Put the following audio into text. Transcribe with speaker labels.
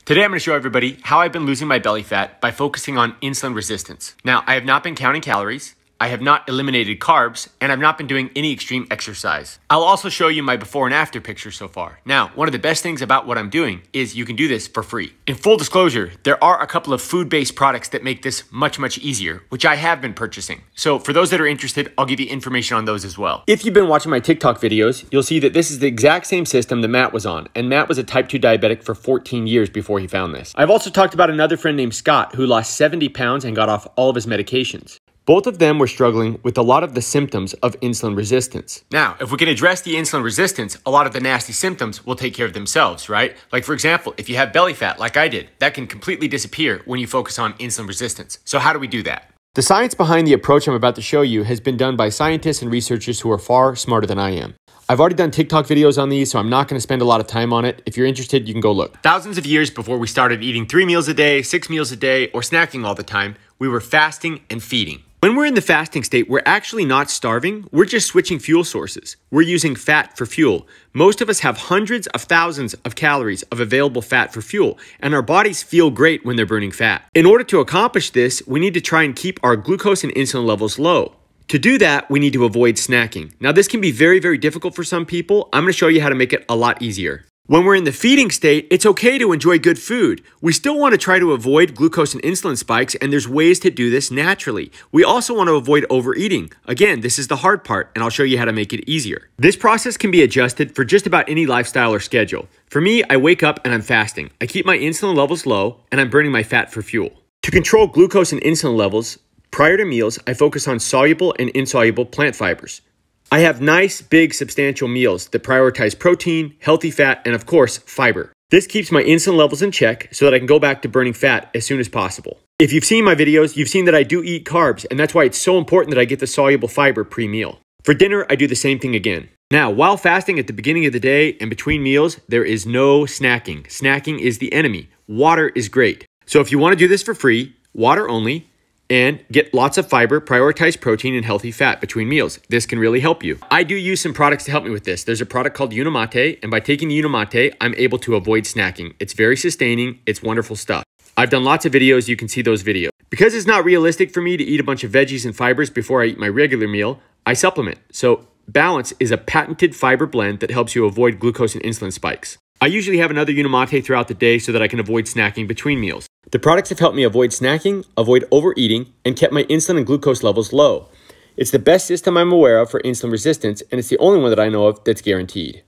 Speaker 1: Today I'm going to show everybody how I've been losing my belly fat by focusing on insulin resistance. Now, I have not been counting calories, I have not eliminated carbs, and I've not been doing any extreme exercise. I'll also show you my before and after pictures so far. Now, one of the best things about what I'm doing is you can do this for free. In full disclosure, there are a couple of food-based products that make this much easier, which I have been purchasing. So for those that are interested, I'll give you information on those as well. If you've been watching my TikTok videos, you'll see that this is the exact same system that Matt was on, and Matt was a type 2 diabetic for 14 years before he found this. I've also talked about another friend named Scott who lost 70 pounds and got off all of his medications. Both of them were struggling with a lot of the symptoms of insulin resistance. Now, if we can address the insulin resistance, a lot of the nasty symptoms will take care of themselves, right? Like for example, if you have belly fat like I did, that can completely disappear when you focus on insulin resistance. So how do we do that? The science behind the approach I'm about to show you has been done by scientists and researchers who are far smarter than I am. I've already done TikTok videos on these, so I'm not going to spend a lot of time on it. If you're interested, you can go look. Thousands of years before we started eating 3 meals a day, 6 meals a day, or snacking all the time, we were fasting and feeding. When we're in the fasting state, we're actually not starving. We're just switching fuel sources. We're using fat for fuel. Most of us have hundreds of thousands of calories of available fat for fuel, and our bodies feel great when they're burning fat. In order to accomplish this, we need to try and keep our glucose and insulin levels low. To do that, we need to avoid snacking. Now, this can be very difficult for some people. I'm going to show you how to make it a lot easier. When we're in the feeding state, it's okay to enjoy good food. We still want to try to avoid glucose and insulin spikes, and there's ways to do this naturally. We also want to avoid overeating. Again, this is the hard part, and I'll show you how to make it easier. This process can be adjusted for just about any lifestyle or schedule. For me, I wake up and I'm fasting. I keep my insulin levels low, and I'm burning my fat for fuel. To control glucose and insulin levels, prior to meals, I focus on soluble and insoluble plant fibers. I have nice, big, substantial meals that prioritize protein, healthy fat, and of course, fiber. This keeps my insulin levels in check so that I can go back to burning fat as soon as possible. If you've seen my videos, you've seen that I do eat carbs, and that's why it's so important that I get the soluble fiber pre-meal. For dinner, I do the same thing again. Now, while fasting at the beginning of the day and between meals, there is no snacking. Snacking is the enemy. Water is great. So if you want to do this for free, water only, and get lots of fiber, prioritize protein and healthy fat between meals. This can really help you. I do use some products to help me with this. There's a product called Unimate, and by taking the Unimate, I'm able to avoid snacking. It's very sustaining. It's wonderful stuff. I've done lots of videos. You can see those videos. Because it's not realistic for me to eat a bunch of veggies and fibers before I eat my regular meal, I supplement. So Balance is a patented fiber blend that helps you avoid glucose and insulin spikes. I usually have another Unimate throughout the day so that I can avoid snacking between meals. The products have helped me avoid snacking, avoid overeating, and kept my insulin and glucose levels low. It's the best system I'm aware of for insulin resistance, and it's the only one that I know of that's guaranteed.